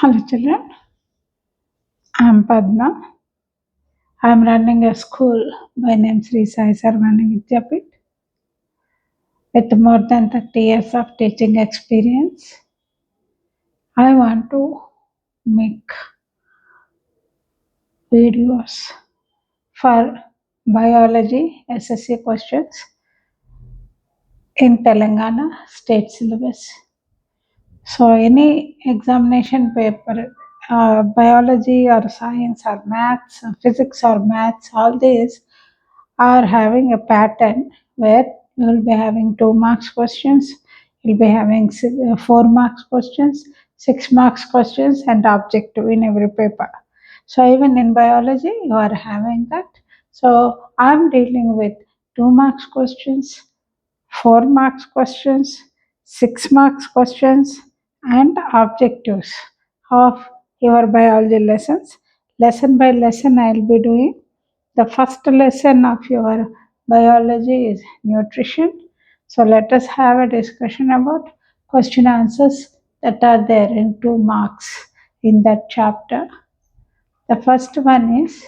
Hello children, I am Padma. I am running a school by name Sri Sai Sarvani Vidyapit with more than 30 years of teaching experience. I want to make videos for biology SSC questions in Telangana state syllabus. So any examination paper, biology or science or maths, physics or maths, all these are having a pattern where you will be having 2 marks questions, you'll be having 4 marks questions, 6 marks questions, and objective in every paper. So even in biology, you are having that. So I'm dealing with 2 marks questions, 4 marks questions, 6 marks questions, and objectives of your biology lessons. Lesson by lesson, I'll be doing. The first lesson of your biology is nutrition. So let us have a discussion about question answers that are there in 2 marks in that chapter. The first one is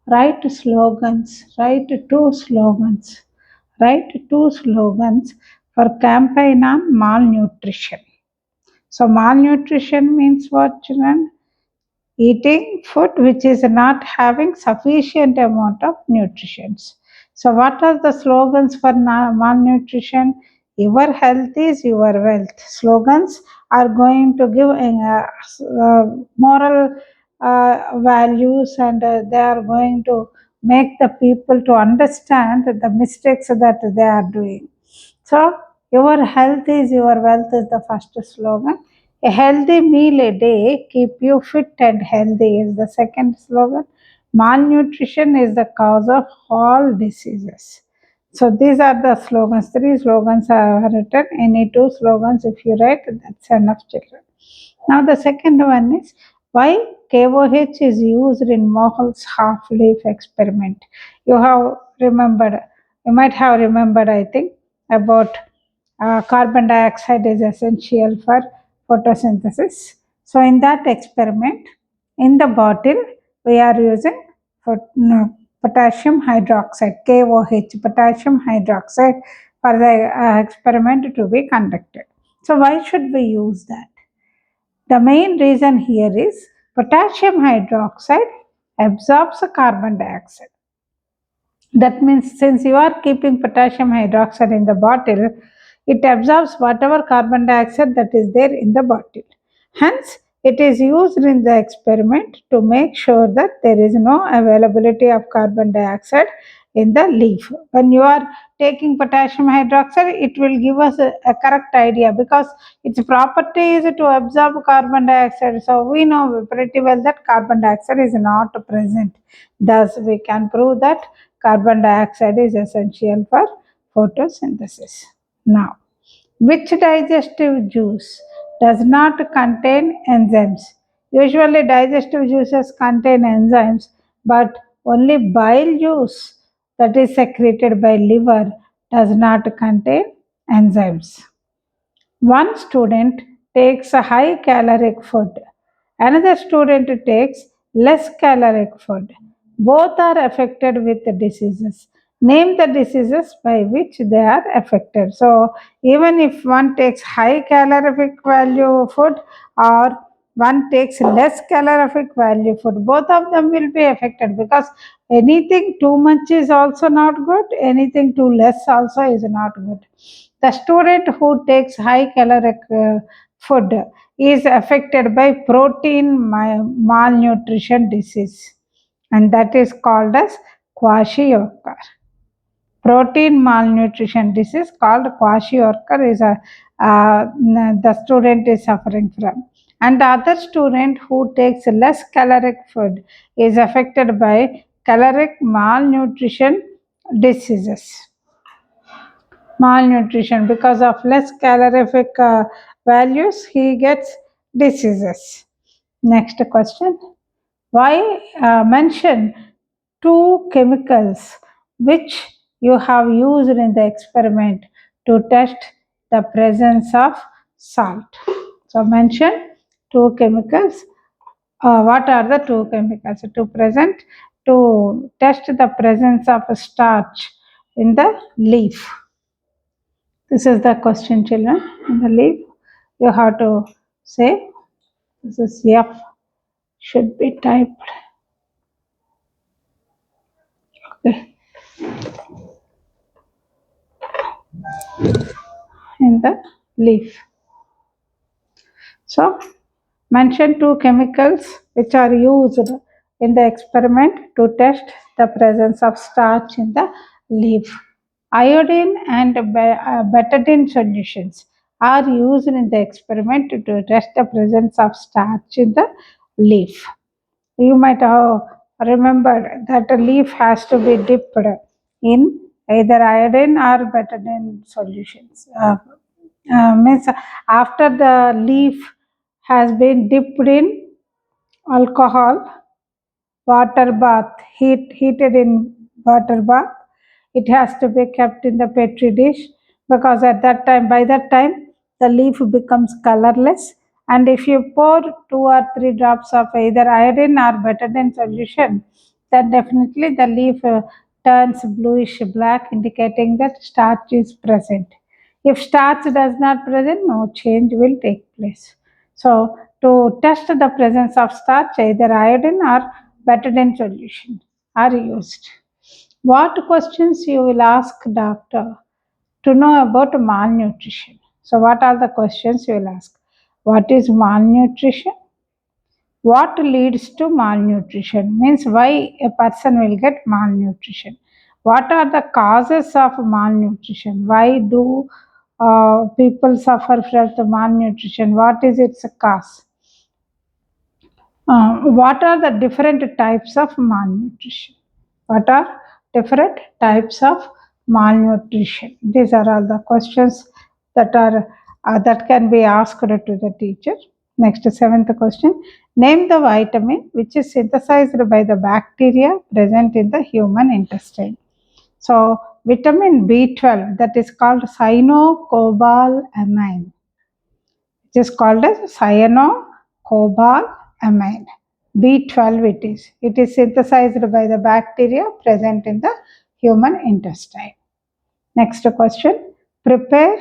write slogans, write 2 slogans, write 2 slogans for campaign on malnutrition. So malnutrition means what, children? Eating food which is not having sufficient amount of nutrition. So what are the slogans for malnutrition? Your health is your wealth. Slogans are going to give moral values, and they are going to make the people to understand the mistakes that they are doing. So your health is your wealth is the first slogan. A healthy meal a day keep you fit and healthy is the second slogan. Malnutrition is the cause of all diseases. So these are the slogans. 3 slogans are written. Any 2 slogans if you write, that's enough, children. Now the second one is why KOH is used in Mohl's half-leaf experiment. You have remembered, you might have remembered, I think, about carbon dioxide is essential for photosynthesis. So in that experiment, in the bottle, we are using potassium hydroxide, KOH, potassium hydroxide, for the experiment to be conducted. So why should we use that? The main reason here is potassium hydroxide absorbs carbon dioxide. That means since you are keeping potassium hydroxide in the bottle, it absorbs whatever carbon dioxide that is there in the bottle. Hence, it is used in the experiment to make sure that there is no availability of carbon dioxide in the leaf. When you are taking potassium hydroxide, it will give us a correct idea because its property is to absorb carbon dioxide. So we know pretty well that carbon dioxide is not present. Thus, we can prove that carbon dioxide is essential for photosynthesis. Now, which digestive juice does not contain enzymes? Usually, digestive juices contain enzymes, but only bile juice that is secreted by liver does not contain enzymes. One student takes a high caloric food, another student takes less caloric food. Both are affected with the diseases. Name the diseases by which they are affected. So, even if one takes high calorific value food or one takes less calorific value food, both of them will be affected because anything too much is also not good, anything too less also is not good. The student who takes high caloric food is affected by protein malnutrition disease, and that is called as kwashiorkor. Protein malnutrition disease called kwashiorkor is the student is suffering from, and the other student who takes less caloric food is affected by caloric malnutrition diseases. Malnutrition because of less calorific values, he gets diseases. Next question. Why mention 2 chemicals which you have used in the experiment to test the presence of salt? So mention two chemicals. What are the two chemicals to test the presence of starch in the leaf? This is the question, children. In the leaf, you have to say this is F should be typed. Okay. In the leaf. So, mention two chemicals which are used in the experiment to test the presence of starch in the leaf. Iodine and betadine solutions are used in the experiment to test the presence of starch in the leaf. You might have remembered that a leaf has to be dipped in either iodine or betadine solutions. Means after the leaf has been dipped in alcohol, water bath, heated in water bath, it has to be kept in the petri dish because at that time, by that time, the leaf becomes colorless. And if you pour 2 or 3 drops of either iodine or betadine solution, then definitely the leaf turns bluish black, indicating that starch is present. If starch does not present, no change will take place. So, to test the presence of starch, either iodine or betadine solution are used. What questions you will ask doctor to know about malnutrition? So, what are the questions you will ask? What is malnutrition? What leads to malnutrition? Means why a person will get malnutrition. What are the causes of malnutrition? Why do people suffer from the malnutrition? What is its cause? What are the different types of malnutrition? What are different types of malnutrition? These are all the questions that can be asked to the teacher. Next, seventh question. Name the vitamin which is synthesized by the bacteria present in the human intestine. So, vitamin B12, that is called cyanocobalamin, which is called as cyanocobalamin. B12 it is. It is synthesized by the bacteria present in the human intestine. Next question. Prepare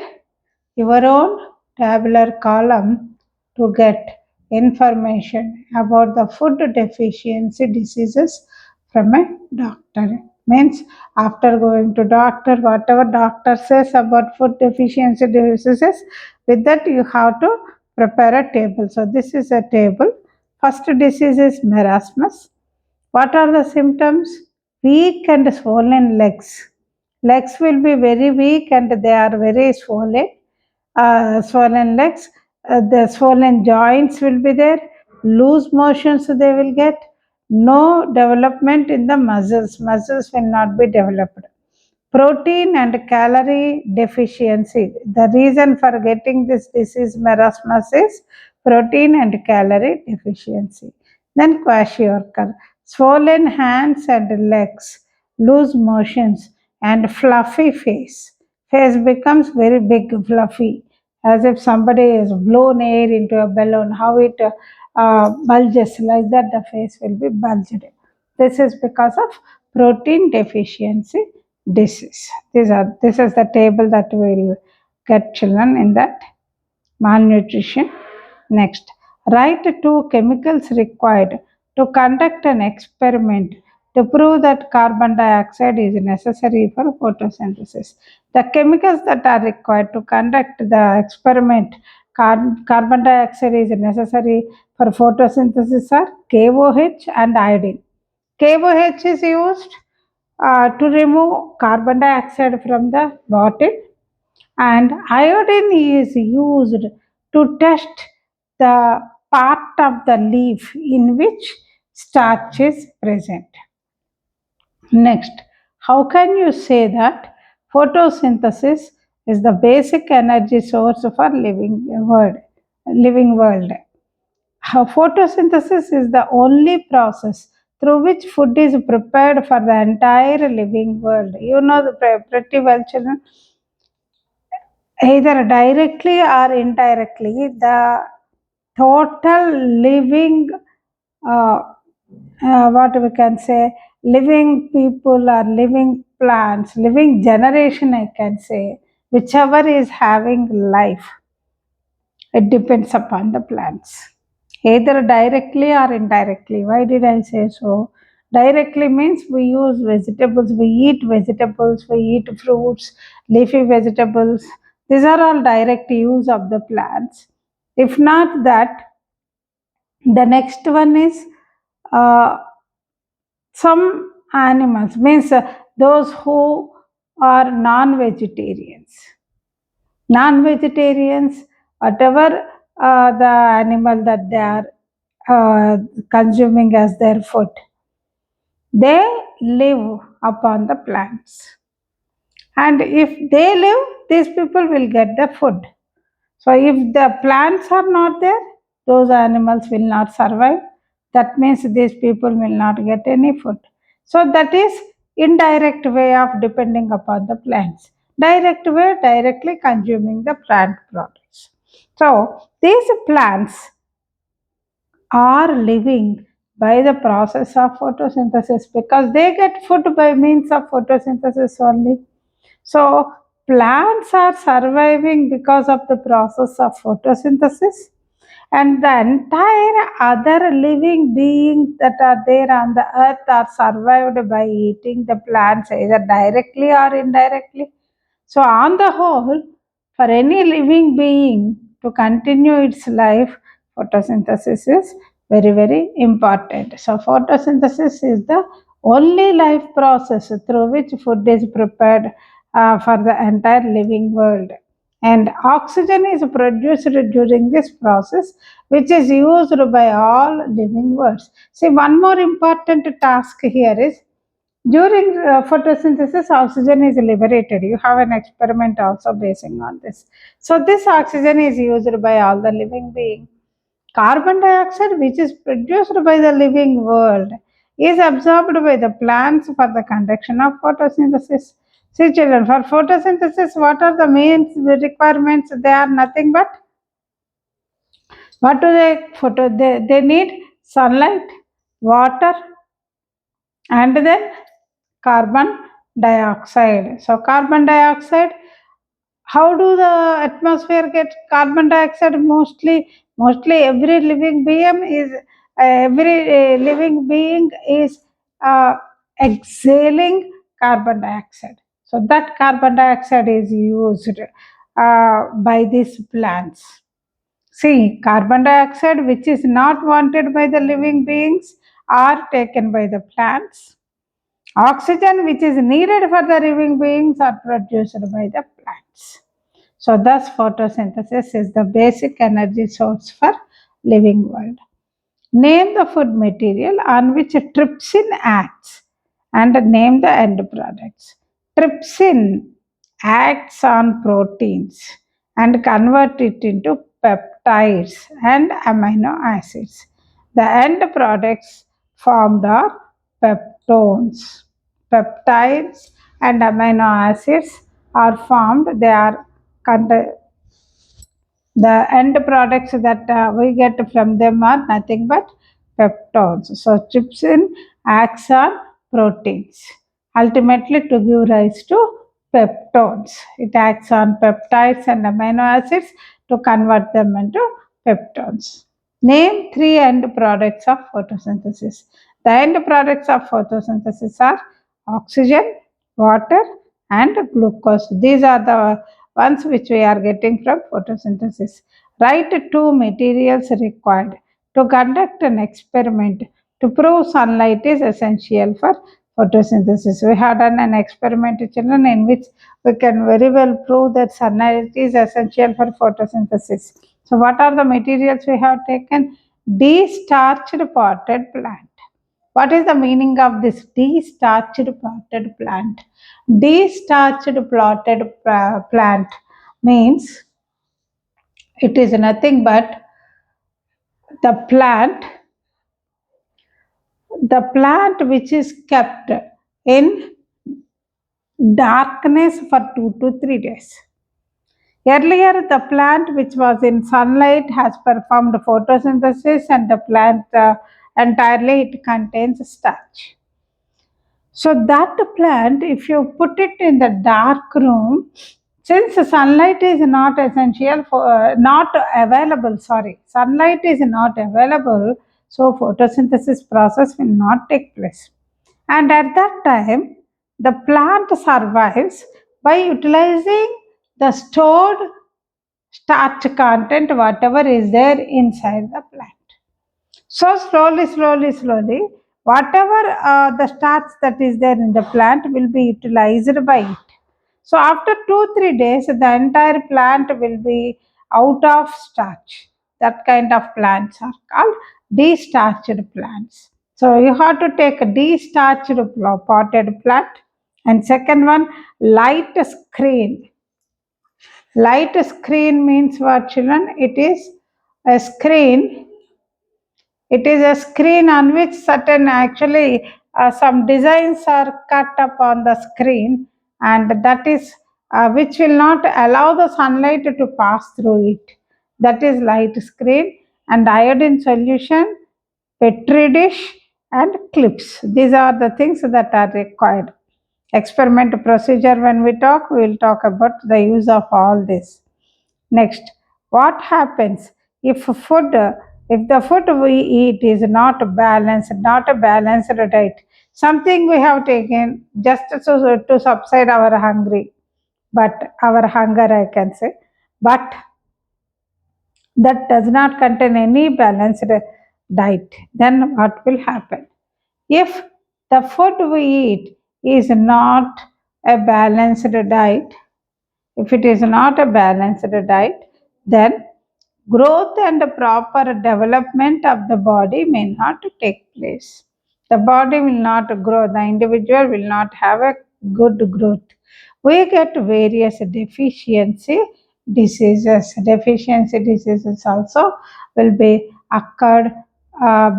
your own tabular column to get information about the food deficiency diseases from a doctor. Means after going to doctor, whatever doctor says about food deficiency diseases, with that you have to prepare a table. So this is a table. First disease is marasmus. What are the symptoms? Weak and swollen legs. Legs will be very weak and they are very swollen. Swollen legs, the swollen joints will be there. Loose motions they will get. No development in the muscles. Muscles will not be developed. Protein and calorie deficiency. The reason for getting this disease marasmus is protein and calorie deficiency. Then kwashiorkor. Swollen hands and legs, loose motions, and fluffy face. Face becomes very big, fluffy, as if somebody has blown air into a balloon. How it bulges like that, the face will be bulged. This is because of protein deficiency disease. This is the table that will get children in that malnutrition. Next, write two chemicals required to conduct an experiment to prove that carbon dioxide is necessary for photosynthesis. The chemicals that are required to conduct the experiment, carbon dioxide is necessary for photosynthesis are KOH and iodine. KOH is used to remove carbon dioxide from the bottle, and iodine is used to test the part of the leaf in which starch is present. Next, how can you say that photosynthesis is the basic energy source for living world? Living world. Photosynthesis is the only process through which food is prepared for the entire living world. You know the pretty well, children. Either directly or indirectly, the total living, what we can say, living people or living plants, living generation, I can say, whichever is having life, it depends upon the plants, either directly or indirectly. Why did I say so? Directly means we use vegetables, we eat vegetables, we eat fruits, leafy vegetables. These are all direct use of the plants. If not that, the next one is uh, some animals, means those who are non-vegetarians. Non-vegetarians, whatever the animal that they are consuming as their food, they live upon the plants. And if they live, these people will get the food. So if the plants are not there, those animals will not survive. That means these people will not get any food. So that is indirect way of depending upon the plants. Direct way, directly consuming the plant products. So these plants are living by the process of photosynthesis because they get food by means of photosynthesis only. So plants are surviving because of the process of photosynthesis, and the entire other living beings that are there on the earth are survived by eating the plants either directly or indirectly. So, on the whole, for any living being to continue its life, photosynthesis is very, very important. So, photosynthesis is the only life process through which food is prepared for the entire living world. And oxygen is produced during this process, which is used by all living worlds. See, one more important task here is during photosynthesis, oxygen is liberated. You have an experiment also basing on this. So, this oxygen is used by all the living beings. Carbon dioxide, which is produced by the living world, is absorbed by the plants for the conduction of photosynthesis. See, children, for photosynthesis, what are the main requirements? They are nothing but what do they need sunlight, water, and then carbon dioxide. So carbon dioxide, how do the atmosphere get carbon dioxide? Mostly every living being is every living being is exhaling carbon dioxide. So that carbon dioxide is used by these plants. See, carbon dioxide, which is not wanted by the living beings, are taken by the plants. Oxygen, which is needed for the living beings, are produced by the plants. So, thus, photosynthesis is the basic energy source for living world. Name the food material on which trypsin acts and name the end products. Trypsin acts on proteins and convert it into peptides and amino acids. The end products formed are peptones. Peptides and amino acids are formed. They are the end products that we get from them are nothing but peptones. So, trypsin acts on proteins, ultimately to give rise to peptones. It acts on peptides and amino acids to convert them into peptones. Name three end products of photosynthesis. The end products of photosynthesis are oxygen, water, and glucose. These are the ones which we are getting from photosynthesis. Write two materials required to conduct an experiment to prove sunlight is essential for photosynthesis. We have done an experiment, children, in which we can very well prove that sunlight is essential for photosynthesis. So, what are the materials we have taken? De-starched potted plant. What is the meaning of this de-starched potted plant? De-starched plotted plant means it is nothing but the plant which is kept in darkness for 2 to 3 days. Earlier, the plant which was in sunlight has performed photosynthesis, and the plant entirely it contains starch. So that plant, if you put it in the dark room, since sunlight is not essential for not available, sorry, sunlight is not available, so photosynthesis process will not take place. And at that time, the plant survives by utilizing the stored starch content, whatever is there inside the plant. So slowly, whatever the starch that is there in the plant will be utilized by it. So after 2-3 days, the entire plant will be out of starch. That kind of plants are called destarched plants. So you have to take a destarched potted plant. And second one, light screen. Light screen means what, children? It is a screen. It is a screen on which certain actually some designs are cut up on the screen, and that is which will not allow the sunlight to pass through it. That is light screen. And iodine solution, petri dish, and clips. These are the things that are required. Experiment procedure, when we talk, we will talk about the use of all this. Next, what happens if if the food we eat is not balanced, not a balanced diet? Something we have taken just to subside our hungry, but our hunger, I can say, but that does not contain any balanced diet. Then what will happen? If the food we eat is not a balanced diet, if it is not a balanced diet, then growth and proper development of the body may not take place. The body will not grow, the individual will not have a good growth. We get various deficiency diseases. Deficiency diseases also will be occurred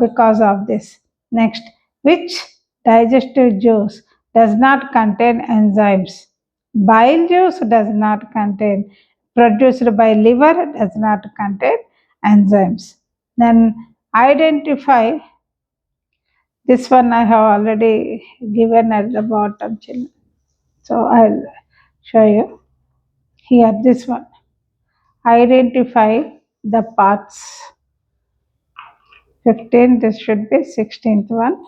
because of this. Next, which digestive juice does not contain enzymes? Bile juice does not contain, produced by liver does not contain enzymes. Then identify, this one I have already given at the bottom, children. So I'll show you here this one. Identify the parts. 15, this should be 16th one.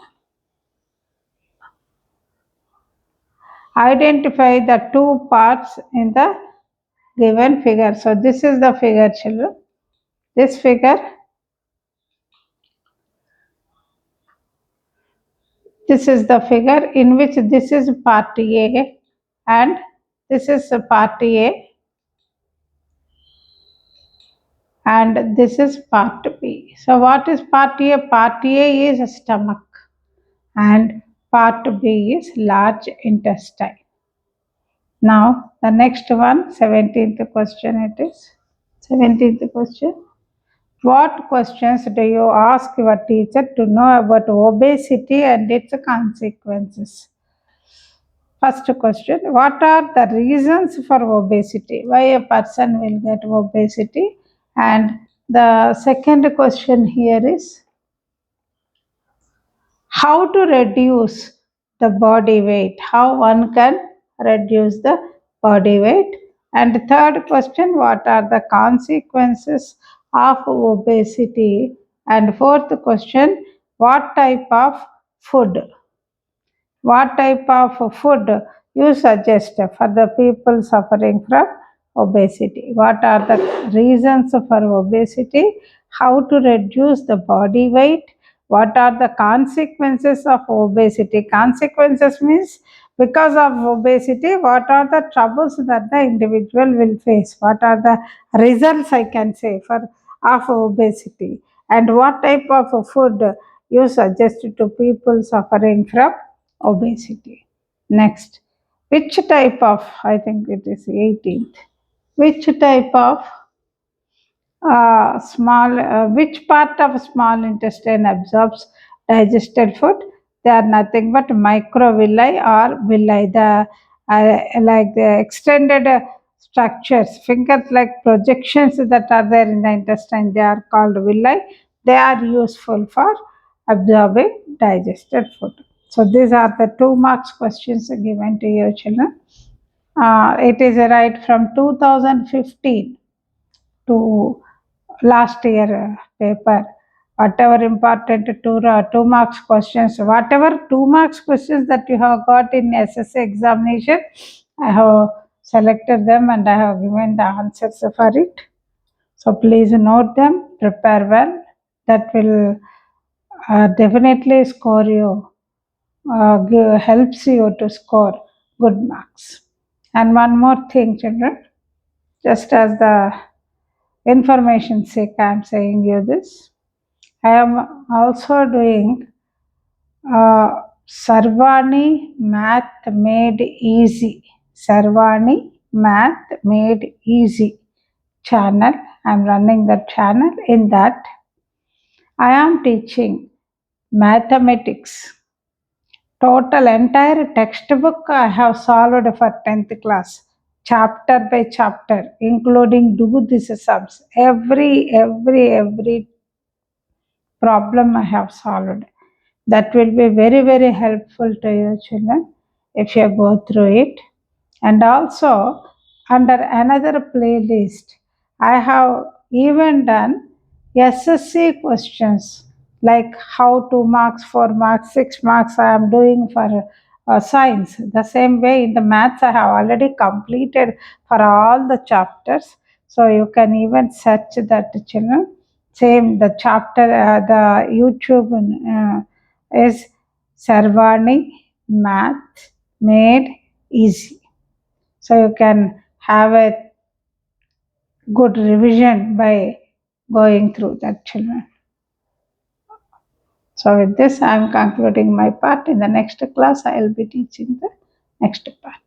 Identify the two parts in the given figure. So this is the figure, children. This figure, this is the figure in which this is part A and this is part A and this is part B. So what is part A? Part A is stomach and part B is large intestine. Now the next one, 17th question it is. 17th question. What questions do you ask your teacher to know about obesity and its consequences? First question, what are the reasons for obesity? Why a person will get obesity? And the second question here is, how to reduce the body weight? How one can reduce the body weight? And third question, what are the consequences of obesity? And fourth question, what type of food? What type of food you suggest for the people suffering from obesity? What are the reasons for obesity? How to reduce the body weight? What are the consequences of obesity? Consequences means because of obesity, what are the troubles that the individual will face? What are the results, I can say, for of obesity? And what type of food you suggest to people suffering from obesity? Next, which type of, I think it is 18th, which type of which part of small intestine absorbs digested food? They are nothing but microvilli or villi. The like the extended structures, finger-like projections that are there in the intestine. They are called villi. They are useful for absorbing digested food. So these are the 2 marks questions given to you, children. It is right from 2015 to last year paper. Whatever important 2 marks questions, whatever 2 marks questions that you have got in SSC examination, I have selected them and I have given the answers for it. So please note them, prepare well. That will definitely score you, helps you to score good marks. And one more thing, children, just as the information sake, I am saying you this. I am also doing Sarvani Math Made Easy. Sarvani Math Made Easy channel. I am running that channel. In that, I am teaching mathematics. Total entire textbook I have solved for 10th class, chapter by chapter, including do this sums. Every problem I have solved. That will be very, very helpful to your children if you go through it. And also, under another playlist, I have even done SSC questions like how 2 marks, 4 marks, 6 marks I am doing for science. The same way in the maths, I have already completed for all the chapters. So you can even search that, children. Same, the chapter, the YouTube is Sarvani Math Made Easy. So you can have a good revision by going through that, children. So with this, I am concluding my part. In the next class, I will be teaching the next part.